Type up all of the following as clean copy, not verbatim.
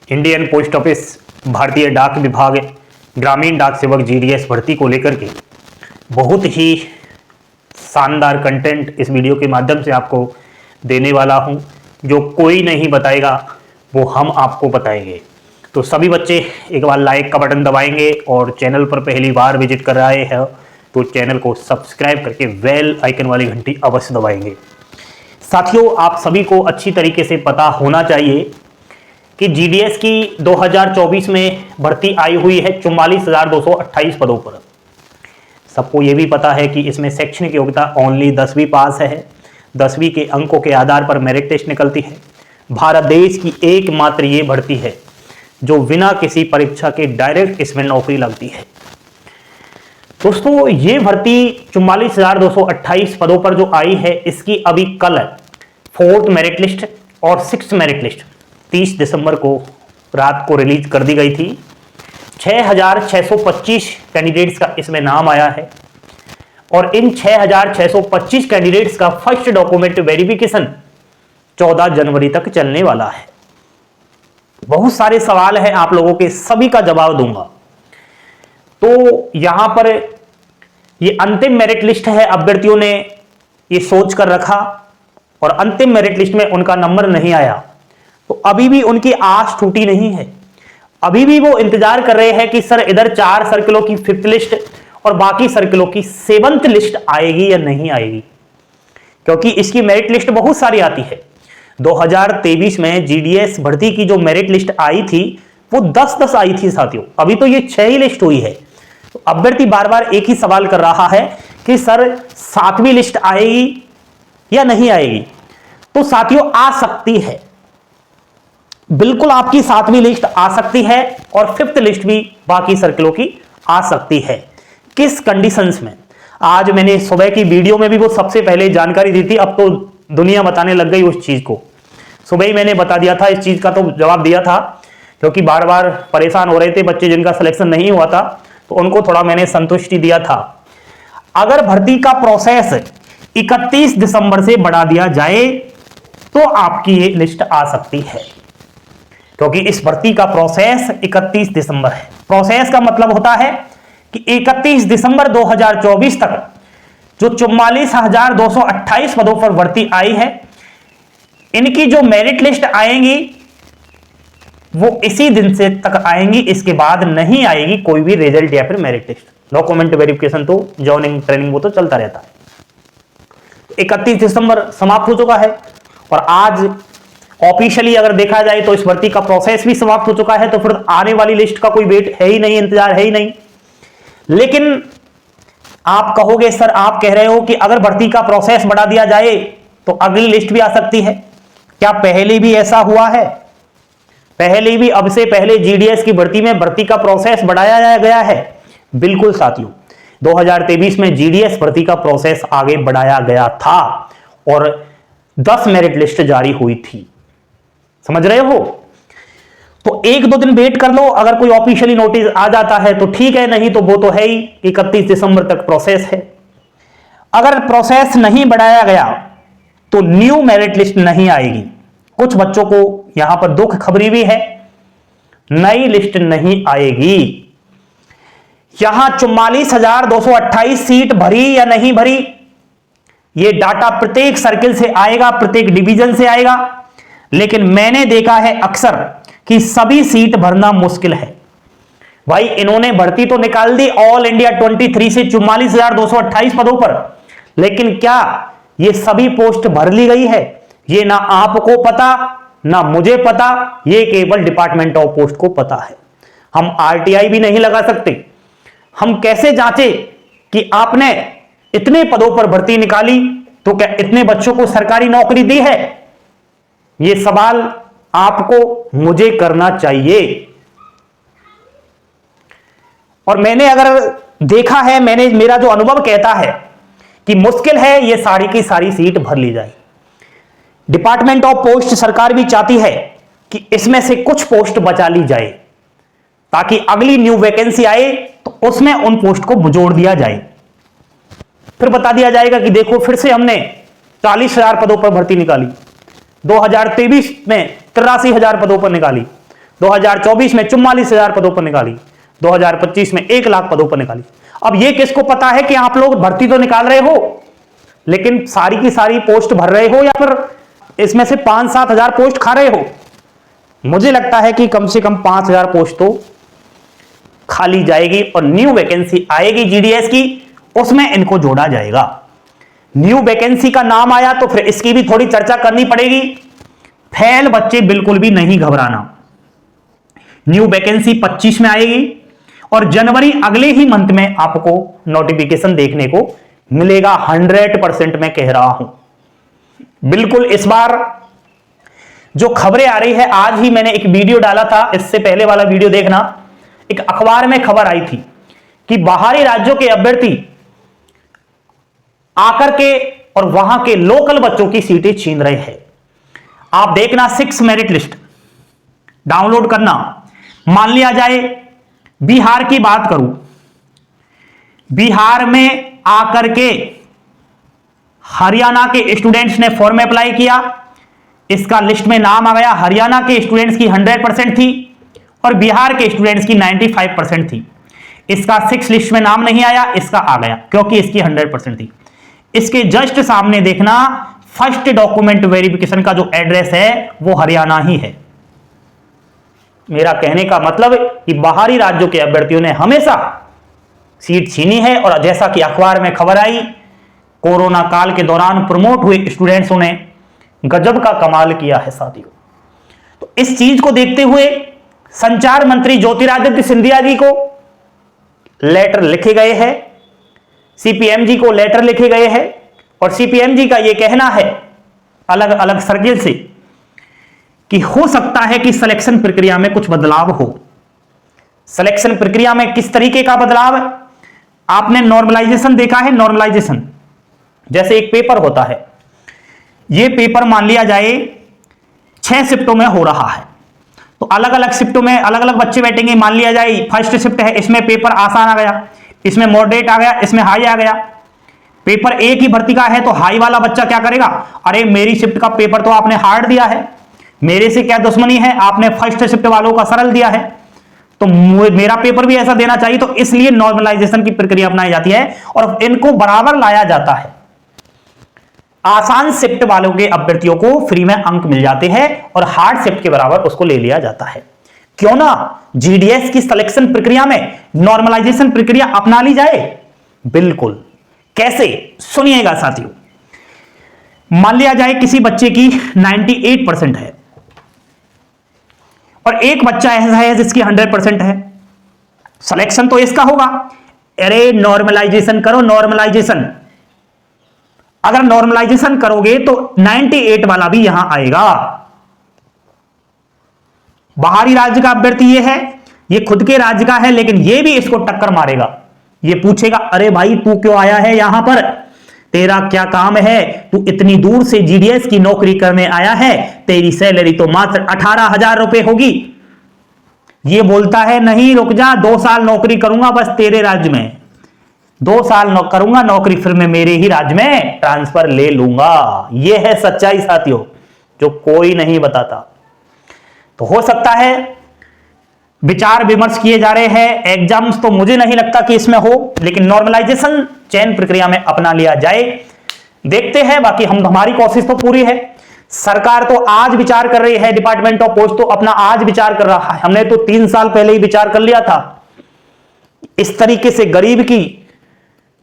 Indian post office भारतीय डाक विभाग ग्रामीण डाक सेवक जीडीएस भर्ती को लेकर के बहुत ही शानदार कंटेंट इस वीडियो के माध्यम से आपको देने वाला हूं। जो कोई नहीं बताएगा वो हम आपको बताएंगे। तो सभी बच्चे एक बार लाइक का बटन दबाएंगे और चैनल पर पहली बार विजिट कर रहे हैं तो चैनल को सब्सक्राइब करके बेल आइकन वाली घंटी अवश्य दबाएंगे। साथियों, आप सभी को अच्छी तरीके से पता होना चाहिए कि जीडीएस की 2024 में भर्ती आई हुई है 44,228 पदों पर। सबको ये भी पता है कि इसमें शैक्षणिक योग्यता ओनली 10वीं पास है। 10वीं के अंकों के आधार पर मेरिट टेस्ट निकलती है। भारत देश की एकमात्र ये भर्ती है जो बिना किसी परीक्षा के डायरेक्ट इसमें नौकरी लगती है। दोस्तों, ये भर्ती 44,228 पदों पर जो आई है, इसकी अभी कल 4th मेरिट लिस्ट और 6th मेरिट लिस्ट 30 दिसंबर को रात को रिलीज कर दी गई थी। 6,625 कैंडिडेट्स का इसमें नाम आया है और इन 6,625 कैंडिडेट्स का फर्स्ट डॉक्यूमेंट वेरिफिकेशन 14 जनवरी तक चलने वाला है। बहुत सारे सवाल हैं आप लोगों के, सभी का जवाब दूंगा। तो यहां पर ये अंतिम मेरिट लिस्ट है। अभ्यर्थियों ने ये सोच कर रखा और अंतिम मेरिट लिस्ट में उनका नंबर नहीं आया तो अभी भी उनकी आस टूटी नहीं है। अभी भी वो इंतजार कर रहे हैं कि सर इधर 4 सर्किलों की 5th लिस्ट और बाकी सर्किलों की 7th लिस्ट आएगी या नहीं आएगी, क्योंकि इसकी मेरिट लिस्ट बहुत सारी आती है। 2023 में जीडीएस भर्ती की जो मेरिट लिस्ट आई थी वो 10-10 आई थी साथियों। अभी तो ये 6 ही लिस्ट हुई है। तो अभ्यर्थी बार बार एक ही सवाल कर रहा है कि सर 7वीं लिस्ट आएगी या नहीं आएगी। तो साथियों, आ सकती है, बिल्कुल आपकी 7वीं लिस्ट आ सकती है और 5th लिस्ट भी बाकी सर्किलों की आ सकती है। किस कंडीशंस में? आज मैंने सुबह की वीडियो में भी वो सबसे पहले जानकारी दी थी, अब तो दुनिया बताने लग गई उस चीज को। सुबह ही मैंने बता दिया था, इस चीज का तो जवाब दिया था, क्योंकि बार बार परेशान हो रहे थे बच्चे जिनका सिलेक्शन नहीं हुआ था, तो उनको थोड़ा मैंने संतुष्टि दिया था। अगर भर्ती का प्रोसेस 31 दिसंबर से बढ़ा दिया जाए तो आपकी ये लिस्ट आ सकती है, क्योंकि इस भर्ती का प्रोसेस 31 दिसंबर है। प्रोसेस का मतलब होता है कि 31 दिसंबर 2024 तक जो 44,228 पदों पर भर्ती आई है, इनकी जो मेरिट लिस्ट आएंगी वो इसी दिन से तक आएंगी। इसके बाद नहीं आएगी कोई भी रिजल्ट या फिर मेरिट लिस्ट। डॉक्यूमेंट वेरिफिकेशन तो जॉइनिंग ट्रेनिंग वो तो चलता रहता है। 31 दिसंबर समाप्त हो चुका है और आज ऑफिशियली अगर देखा जाए तो इस भर्ती का प्रोसेस भी समाप्त हो चुका है। तो फिर आने वाली लिस्ट का कोई वेट है ही नहीं, इंतजार है ही नहीं। लेकिन आप कहोगे सर, आप कह रहे हो कि अगर भर्ती का प्रोसेस बढ़ा दिया जाए तो अगली लिस्ट भी आ सकती है। क्या पहले भी ऐसा हुआ है? पहले भी, अब से पहले जीडीएस की भर्ती में भर्ती का प्रोसेस बढ़ाया गया है। बिल्कुल साथियों, 2023 में जीडीएस भर्ती का प्रोसेस आगे बढ़ाया गया था और 10 मेरिट लिस्ट जारी हुई थी। समझ रहे हो? तो 1-2 दिन वेट कर लो। अगर कोई ऑफिशियली नोटिस आ जाता है तो ठीक है, नहीं तो वो तो है ही 31 दिसंबर तक प्रोसेस है। अगर प्रोसेस नहीं बढ़ाया गया तो न्यू मेरिट लिस्ट नहीं आएगी। कुछ बच्चों को यहां पर दुख खबरी भी है, नई लिस्ट नहीं आएगी। यहां 44,228 सीट भरी या नहीं भरी, ये डाटा प्रत्येक सर्किल से आएगा, प्रत्येक डिवीजन से आएगा। लेकिन मैंने देखा है अक्सर कि सभी सीट भरना मुश्किल है। भाई, इन्होंने भर्ती तो निकाल दी ऑल इंडिया 23 से 44,228 पदों पर, लेकिन क्या ये सभी पोस्ट भर ली गई है? ये ना आपको पता ना मुझे पता, ये केवल डिपार्टमेंट ऑफ पोस्ट को पता है। हम आरटीआई भी नहीं लगा सकते। हम कैसे जांचे कि आपने इतने पदों पर भर्ती निकाली तो क्या इतने बच्चों को सरकारी नौकरी दी है? यह सवाल आपको मुझे करना चाहिए। और मैंने अगर देखा है, मेरा जो अनुभव कहता है कि मुश्किल है ये सारी की सारी सीट भर ली जाए। डिपार्टमेंट ऑफ पोस्ट सरकार भी चाहती है कि इसमें से कुछ पोस्ट बचा ली जाए ताकि अगली न्यू वैकेंसी आए तो उसमें उन पोस्ट को जोड़ दिया जाए। फिर बता दिया जाएगा कि देखो फिर से हमने 40,000 पदों पर भर्ती निकाली, 2023 में 83,000 पदों पर निकाली, 2024 में 44,000 पदों पर निकाली, 2025 में 1 लाख पदों पर निकाली। अब ये किसको पता है कि आप लोग भर्ती तो निकाल रहे हो लेकिन सारी की सारी पोस्ट भर रहे हो या फिर इसमें से 5-7 हजार पोस्ट खा रहे हो? मुझे लगता है कि कम से कम 5,000 पोस्ट तो खाली जाएगी और न्यू वैकेंसी आएगी जीडीएस की, उसमें इनको जोड़ा जाएगा। न्यू वैकेंसी का नाम आया तो फिर इसकी भी थोड़ी चर्चा करनी पड़ेगी। फेल बच्चे बिल्कुल भी नहीं घबराना, न्यू वैकेंसी 25 में आएगी और जनवरी अगले ही मंथ में आपको नोटिफिकेशन देखने को मिलेगा। 100% मैं कह रहा हूं बिल्कुल। इस बार जो खबरें आ रही है, आज ही मैंने एक वीडियो डाला था, इससे पहले वाला वीडियो देखना। एक अखबार में खबर आई थी कि बाहरी राज्यों के अभ्यर्थी आकर के और वहां के लोकल बच्चों की सीटें छीन रहे हैं। आप देखना 6 मेरिट लिस्ट डाउनलोड करना। मान लिया जाए बिहार की बात करूं, बिहार में आकर के हरियाणा के स्टूडेंट्स ने फॉर्म अप्लाई किया, इसका लिस्ट में नाम आ गया। हरियाणा के स्टूडेंट्स की 100% थी और बिहार के स्टूडेंट्स की 95% थी। इसका 6 लिस्ट में नाम नहीं आया, इसका आ गया क्योंकि इसकी 100% थी। इसके जस्ट सामने देखना फर्स्ट डॉक्यूमेंट वेरिफिकेशन का जो एड्रेस है वो हरियाणा ही है। मेरा कहने का मतलब कि बाहरी राज्यों के अभ्यर्थियों ने हमेशा सीट छीनी है और जैसा कि अखबार में खबर आई, कोरोना काल के दौरान प्रमोट हुए स्टूडेंट्सों ने गजब का कमाल किया है साथियों। तो इस चीज को देखते हुए संचार मंत्री ज्योतिरादित्य सिंधिया जी को लेटर लिखे गए हैं, सीपीएमजी को लेटर लिखे गए हैं और सीपीएमजी का यह कहना है अलग अलग सर्किल से कि हो सकता है कि सिलेक्शन प्रक्रिया में कुछ बदलाव हो। सिलेक्शन प्रक्रिया में किस तरीके का बदलाव है? आपने नॉर्मलाइजेशन देखा है? नॉर्मलाइजेशन जैसे एक पेपर होता है, यह पेपर मान लिया जाए 6 शिफ्टों में हो रहा है, तो अलग अलग शिफ्टों में अलग अलग बच्चे बैठेंगे। मान लिया जाए फर्स्ट शिफ्ट है, इसमें पेपर आसान आ गया, इसमें मॉडरेट आ गया, इसमें हाई आ गया। पेपर एक ही भर्ती का है तो हाई वाला बच्चा क्या करेगा? अरे मेरी शिफ्ट का पेपर तो आपने हार्ड दिया है, मेरे से क्या दुश्मनी है, आपने फर्स्ट शिफ्ट वालों का सरल दिया है तो मेरा पेपर भी ऐसा देना चाहिए। तो इसलिए नॉर्मलाइजेशन की प्रक्रिया अपनाई जाती है और इनको बराबर लाया जाता है। आसान शिफ्ट वालों के अभ्यर्थियों को फ्री में अंक मिल जाते हैं और हार्ड शिफ्ट के बराबर उसको ले लिया जाता है। क्यों ना जीडीएस की सिलेक्शन प्रक्रिया में नॉर्मलाइजेशन प्रक्रिया अपना ली जाए? बिल्कुल। कैसे? सुनिएगा साथियों। मान लिया जाए किसी बच्चे की 98% है और एक बच्चा ऐसा है जिसकी 100% है, सिलेक्शन तो इसका होगा। अरे नॉर्मलाइजेशन करो, नॉर्मलाइजेशन। अगर नॉर्मलाइजेशन करोगे तो 98 वाला भी यहां आएगा। बाहरी राज्य का अभ्यर्थी ये है, ये खुद के राज्य का है, लेकिन ये भी इसको टक्कर मारेगा। ये पूछेगा अरे भाई तू क्यों आया है यहां पर, तेरा क्या काम है, तू इतनी दूर से जीडीएस की नौकरी करने आया है, तेरी सैलरी तो मात्र 18,000 रुपए होगी। ये बोलता है नहीं रुक जा, 2 साल नौकरी करूंगा बस तेरे राज्य में, 2 साल करूंगा नौकरी, फिर मैं मेरे ही राज्य में ट्रांसफर ले लूंगा। यह है सच्चाई साथियों, जो कोई नहीं बताता। तो हो सकता है विचार विमर्श किए जा रहे हैं, एग्जाम्स तो मुझे नहीं लगता कि इसमें हो, लेकिन नॉर्मलाइजेशन चयन प्रक्रिया में अपना लिया जाए। देखते हैं, बाकी हमारी कोशिश तो पूरी है। सरकार तो आज विचार कर रही है, डिपार्टमेंट ऑफ पोस्ट तो अपना आज विचार कर रहा है। हमने तो 3 साल पहले ही विचार कर लिया था। इस तरीके से गरीब की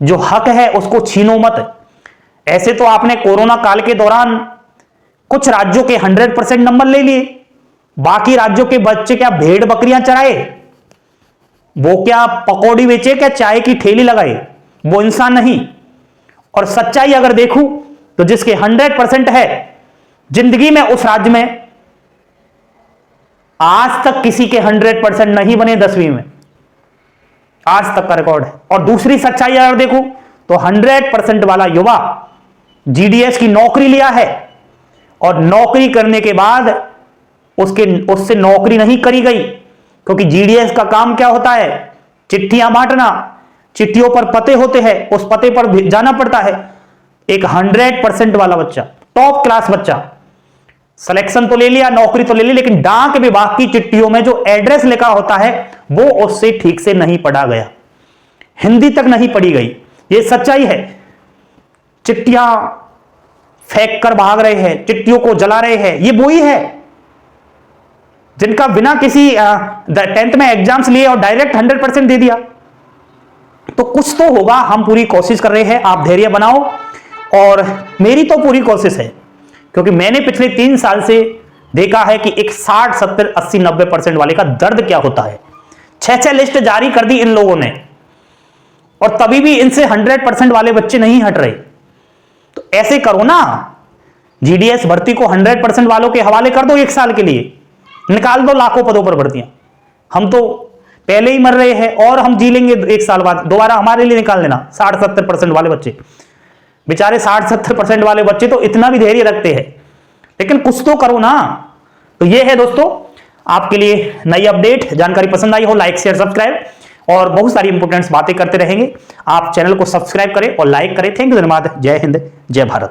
जो हक है उसको छीनो मत। ऐसे तो आपने कोरोना काल के दौरान कुछ राज्यों के 100% नंबर ले लिए, बाकी राज्यों के बच्चे क्या भेड़ बकरियां चराए, वो क्या पकौड़ी बेचे, क्या चाय की ठेली लगाए, वो इंसान नहीं। और सच्चाई अगर देखूं तो जिसके 100% है जिंदगी में, उस राज्य में आज तक किसी के 100% नहीं बने 10वीं में, आज तक का रिकॉर्ड है। और दूसरी सच्चाई अगर देखूं तो 100% वाला युवा जीडीएस की नौकरी लिया है और नौकरी करने के बाद उससे नौकरी नहीं करी गई, क्योंकि जीडीएस का काम क्या होता है? चिट्ठियां बांटना, चिट्ठियों पर पते होते हैं, उस पते पर जाना पड़ता है। एक 100% वाला बच्चा, टॉप क्लास बच्चा सिलेक्शन तो ले लिया, नौकरी तो ले ली, लेकिन डाक विभाग की चिट्ठियों में जो एड्रेस लिखा होता है वो उससे ठीक से नहीं पढ़ा गया, हिंदी तक नहीं पढ़ी गई। ये सच्चाई है। चिट्ठियां फेंक कर भाग रहे हैं, चिट्ठियों को जला रहे हैं, ये वही है जिनका बिना किसी 10th में एग्जाम्स लिए और डायरेक्ट 100% दे दिया। तो कुछ तो होगा, हम पूरी कोशिश कर रहे हैं, आप धैर्य बनाओ। और मेरी तो पूरी कोशिश है, क्योंकि मैंने पिछले 3 साल से देखा है कि एक 60, 70, 80, 90% वाले का दर्द क्या होता है। 6 लिस्ट जारी कर दी इन लोगों ने, और तभी भी इनसे 100% वाले बच्चे नहीं हट रहे। तो ऐसे करो ना, जीडीएस भर्ती को 100% वालों के हवाले कर दो, 1 साल के लिए निकाल दो लाखों पदों पर भर्तियां। हम तो पहले ही मर रहे हैं और हम जी लेंगे 1 साल बाद, दोबारा हमारे लिए निकाल लेना 60-70% वाले बच्चे। बेचारे 60-70% वाले बच्चे तो इतना भी धैर्य रखते हैं, लेकिन कुछ तो करो ना। तो ये है दोस्तों आपके लिए नई अपडेट। जानकारी पसंद आई हो लाइक शेयर सब्सक्राइब, और बहुत सारी इंपोर्टेंट बातें करते रहेंगे। आप चैनल को सब्सक्राइब करें और लाइक करें। थैंक यू, धन्यवाद। जय हिंद, जय भारत।